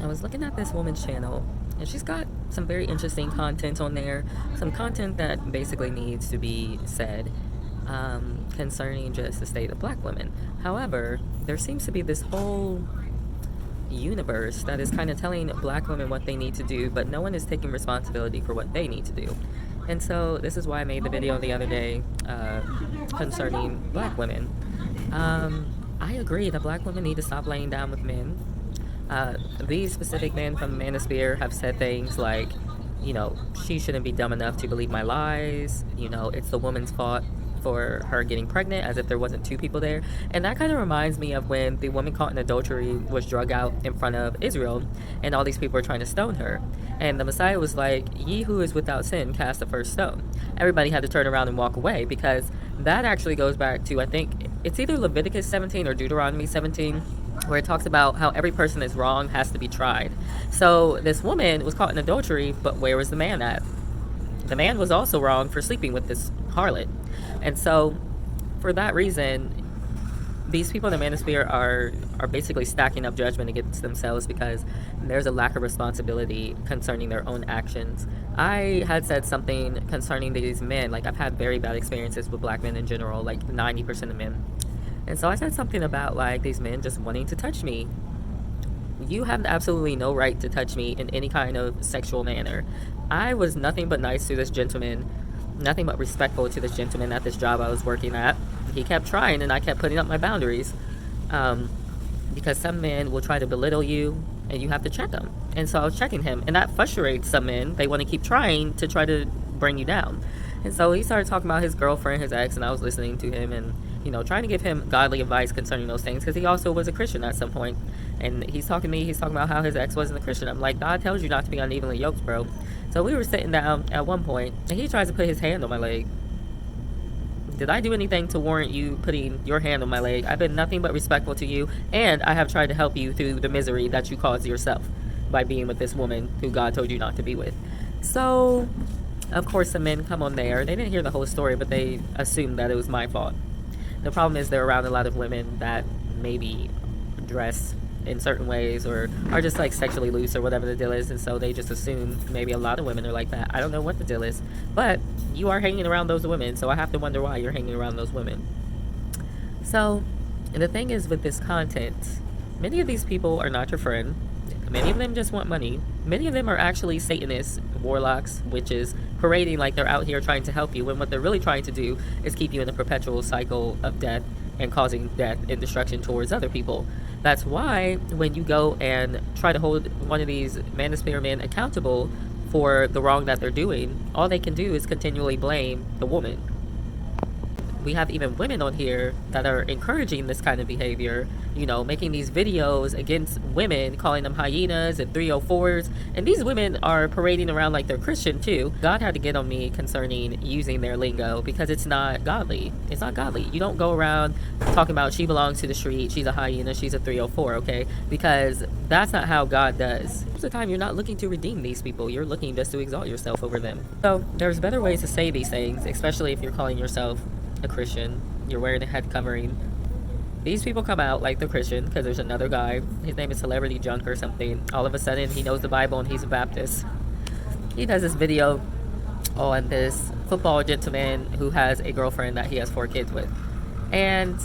I was looking at this woman's channel, and she's got some very interesting content on there. Some content that basically needs to be said concerning just the state of black women. However, there seems to be this whole universe that is kind of telling black women what they need to do, but no one is taking responsibility for what they need to do. And so this is why I made the video the other day concerning black women. I agree that black women need to stop laying down with men. These specific men from the Manosphere have said things like, she shouldn't be dumb enough to believe my lies. It's the woman's fault for her getting pregnant, as if there wasn't two people there. And that kind of reminds me of when the woman caught in adultery was drug out in front of Israel, and all these people were trying to stone her. And the Messiah was like, "Ye who is without sin, cast the first stone." Everybody had to turn around and walk away, because that actually goes back to, I think, it's either Leviticus 17 or Deuteronomy 17, where it talks about how every person that's wrong has to be tried. So this woman was caught in adultery, but where was the man at? The man was also wrong for sleeping with this harlot. And so for that reason, these people in the manosphere are basically stacking up judgment against themselves, because there's a lack of responsibility concerning their own actions. I had said something concerning these men, like I've had very bad experiences with black men in general, like 90% of men. And so I said something about like these men just wanting to touch me. You have absolutely no right to touch me in any kind of sexual manner. I was nothing but nice to this gentleman, nothing but respectful to this gentleman at this job I was working at. He kept trying, and I kept putting up my boundaries, because some men will try to belittle you, and you have to check them. And so I was checking him, and that frustrates some men. They want to keep trying to bring you down. And so he started talking about his girlfriend, his ex, and I was listening to him and trying to give him godly advice concerning those things, because he also was a Christian at some point. And he's talking about how his ex wasn't a Christian. I'm like, God tells you not to be unevenly yoked, bro. So we were sitting down at one point, and he tries to put his hand on my leg. Did I do anything to warrant you putting your hand on my leg? I've been nothing but respectful to you, and I have tried to help you through the misery that you caused yourself by being with this woman who God told you not to be with. So, of course, the men come on there. They didn't hear the whole story, but they assumed that it was my fault. The problem is they're around a lot of women that maybe dress in certain ways or are just like sexually loose or whatever the deal is, and so they just assume maybe a lot of women are like that. I don't know what the deal is, but you are hanging around those women, so I have to wonder why you're hanging around those women. So the thing is with this content, many of these people are not your friend. Many of them just want money. Many of them are actually Satanists, warlocks, witches, parading like they're out here trying to help you, when what they're really trying to do is keep you in a perpetual cycle of death and causing death and destruction towards other people. That's why when you go and try to hold one of these manosphere men accountable for the wrong that they're doing, all they can do is continually blame the woman. We have even women on here that are encouraging this kind of behavior, making these videos against women, calling them hyenas and 304s. And these women are parading around like they're Christian too. God had to get on me concerning using their lingo, because it's not godly. It's not godly. You don't go around talking about she belongs to the street, she's a hyena, she's a 304, okay? Because that's not how God does. Most of the time, you're not looking to redeem these people. You're looking just to exalt yourself over them. So there's better ways to say these things, especially if you're calling yourself a Christian, you're wearing a head covering. These people come out like they're Christian because there's another guy, his name is Celebrity Junk or something. All of a sudden he knows the Bible and he's a Baptist. He does this video on this football gentleman who has a girlfriend that he has 4 kids with, and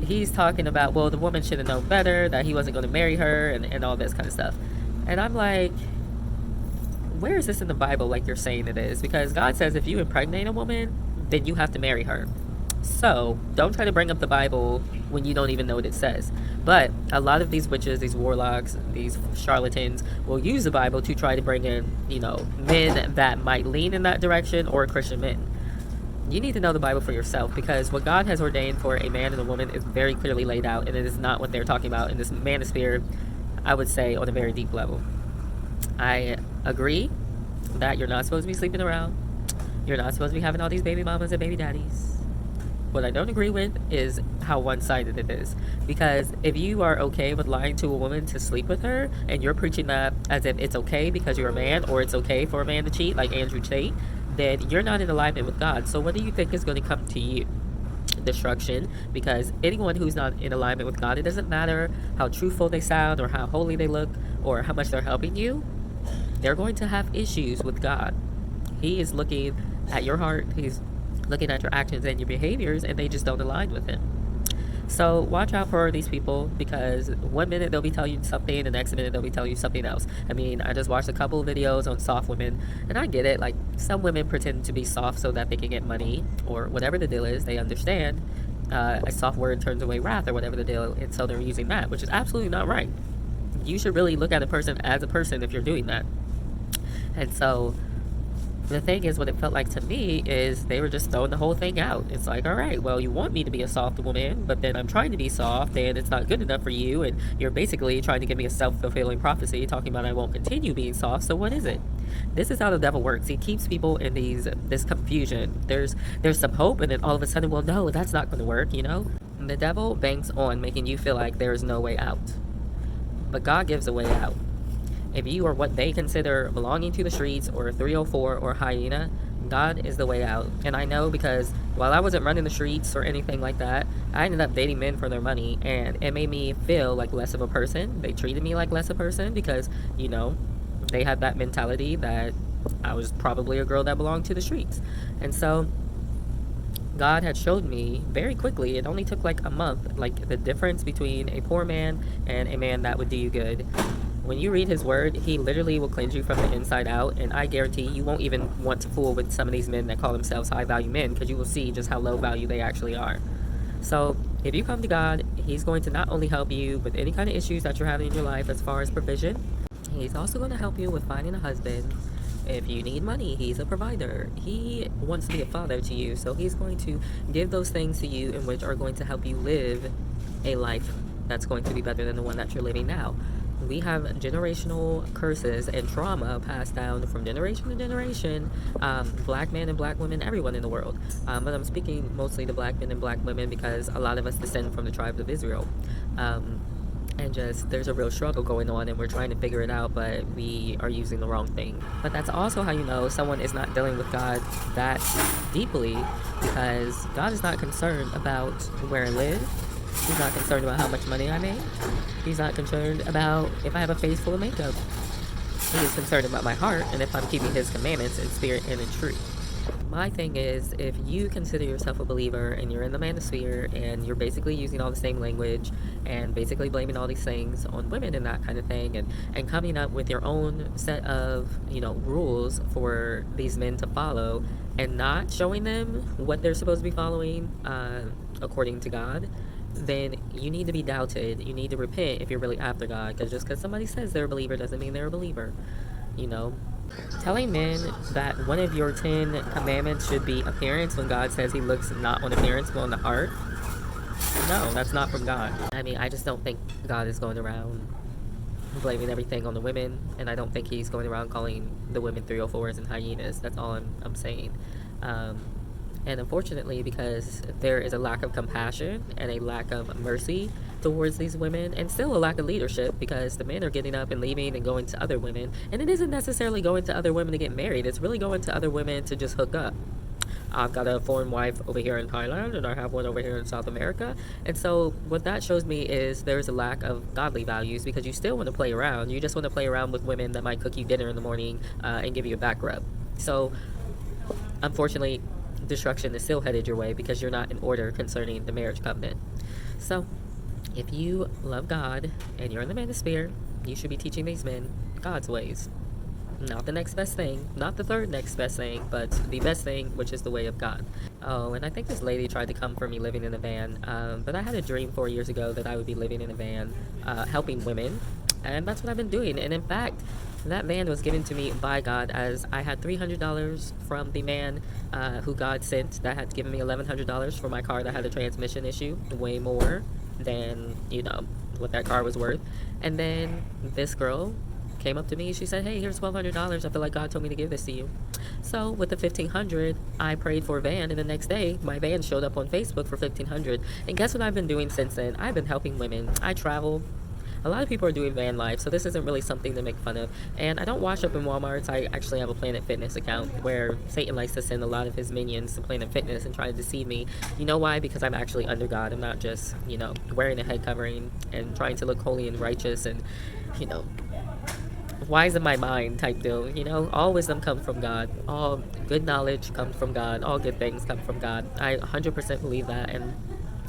he's talking about, well, the woman should have known better, that he wasn't going to marry her, and all this kind of stuff. And I'm like, where is this in the Bible like you're saying it is? Because God says if you impregnate a woman, then you have to marry her. So don't try to bring up the Bible when you don't even know what it says. But a lot of these witches, these warlocks, these charlatans will use the Bible to try to bring in, men that might lean in that direction, or Christian men. You need to know the Bible for yourself, because what God has ordained for a man and a woman is very clearly laid out, and it is not what they're talking about in this manosphere, I would say, on a very deep level. I agree that you're not supposed to be sleeping around. You're not supposed to be having all these baby mamas and baby daddies. What I don't agree with is how one-sided it is. Because if you are okay with lying to a woman to sleep with her, and you're preaching that as if it's okay because you're a man, or it's okay for a man to cheat like Andrew Tate, then you're not in alignment with God. So what do you think is going to come to you? destruction, because anyone who's not in alignment with God, it doesn't matter how truthful they sound or how holy they look or how much they're helping you, they're going to have issues with God. He is looking at your heart, He's looking at your actions and your behaviors, and they just don't align with Him. So watch out for these people, because one minute they'll be telling you something, the next minute they'll be telling you something else. I mean, I just watched a couple of videos on soft women, and I get it. Like, some women pretend to be soft so that they can get money, or whatever the deal is. They understand a soft word turns away wrath, or whatever the deal, and so they're using that, which is absolutely not right. You should really look at a person as a person if you're doing that. And so the thing is, what it felt like to me is they were just throwing the whole thing out. It's like, all right, well, you want me to be a soft woman, but then I'm trying to be soft and it's not good enough for you, and you're basically trying to give me a self-fulfilling prophecy talking about I won't continue being soft. So what is it? This is how the devil works. He keeps people in this confusion. There's some hope, and then all of a sudden, well, no, that's not going to work, you know? And the devil banks on making you feel like there is no way out. But God gives a way out. If you are what they consider belonging to the streets, or 304 or hyena, God is the way out. And I know, because while I wasn't running the streets or anything like that, I ended up dating men for their money, and it made me feel like less of a person. They treated me like less of a person because, you know, they had that mentality that I was probably a girl that belonged to the streets. And so God had showed me very quickly, it only took like a month, like the difference between a poor man and a man that would do you good. When you read His word, He literally will cleanse you from the inside out, and I guarantee you won't even want to fool with some of these men that call themselves high value men, because you will see just how low value they actually are. So if you come to God, He's going to not only help you with any kind of issues that you're having in your life as far as provision, He's also going to help you with finding a husband. If you need money, He's a provider. He wants to be a father to you, so He's going to give those things to you in which are going to help you live a life that's going to be better than the one that you're living now. We have generational curses and trauma passed down from generation to generation, black men and black women, everyone in the world. But I'm speaking mostly to black men and black women, because a lot of us descend from the tribes of Israel. And just, there's a real struggle going on, and we're trying to figure it out, but we are using the wrong thing. But that's also how you know someone is not dealing with God that deeply, because God is not concerned about where I live. He's not concerned about how much money I make. He's not concerned about if I have a face full of makeup. He is concerned about my heart, and if I'm keeping His commandments in spirit and in truth. My thing is, if you consider yourself a believer and you're in the manosphere and you're basically using all the same language and basically blaming all these things on women and that kind of thing, and coming up with your own set of, you know, rules for these men to follow, and not showing them what they're supposed to be following according to God, then you need to be doubted. You need to repent if you're really after God, because just because somebody says they're a believer doesn't mean they're a believer. You know, telling men that one of your 10 commandments should be appearance, when God says He looks not on appearance but on the heart, no, that's not from God. I mean, I just don't think God is going around blaming everything on the women, and I don't think He's going around calling the women 304s and hyenas. That's all I'm saying. And unfortunately, because there is a lack of compassion and a lack of mercy towards these women, and still a lack of leadership, because the men are getting up and leaving and going to other women, and it isn't necessarily going to other women to get married. It's really going to other women to just hook up. I've got a foreign wife over here in Thailand, and I have one over here in South America. And so what that shows me is there's a lack of godly values, because you still want to play around. You just want to play around with women that might cook you dinner in the morning and give you a back rub. So unfortunately, destruction is still headed your way, because you're not in order concerning the marriage covenant. So if you love God and you're in the manosphere, you should be teaching these men God's ways. Not the next best thing, not the third next best thing, but the best thing, which is the way of God. Oh, and I think this lady tried to come for me living in a van, but I had a dream 4 years ago that I would be living in a van, helping women, and that's what I've been doing. And in fact, that van was given to me by God, as I had $300 from the man who God sent that had given me $1,100 for my car that had a transmission issue, way more than, you know, what that car was worth. And then this girl came up to me. She said, hey, here's $1,200. I feel like God told me to give this to you. So with the $1,500, I prayed for a van, and the next day my van showed up on Facebook for $1,500. And guess what I've been doing since then? I've been helping women. I travel. a lot of people are doing van life, so this isn't really something to make fun of. And I don't wash up in Walmarts. I actually have a Planet Fitness account where Satan likes to send a lot of his minions to Planet Fitness and try to deceive me. You know why? Because I'm actually under God. I'm not just, wearing a head covering and trying to look holy and righteous and, you know, wise in my mind type deal. All wisdom comes from God. All good knowledge comes from God. All good things come from God. I 100% believe that. And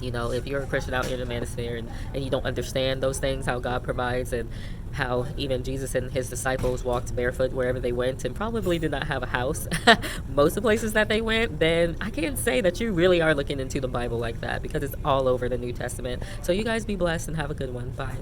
if you're a Christian out here in the manosphere and you don't understand those things, how God provides and how even Jesus and his disciples walked barefoot wherever they went and probably did not have a house most of the places that they went, then I can't say that you really are looking into the Bible like that, because it's all over the New Testament. So you guys be blessed and have a good one. Bye.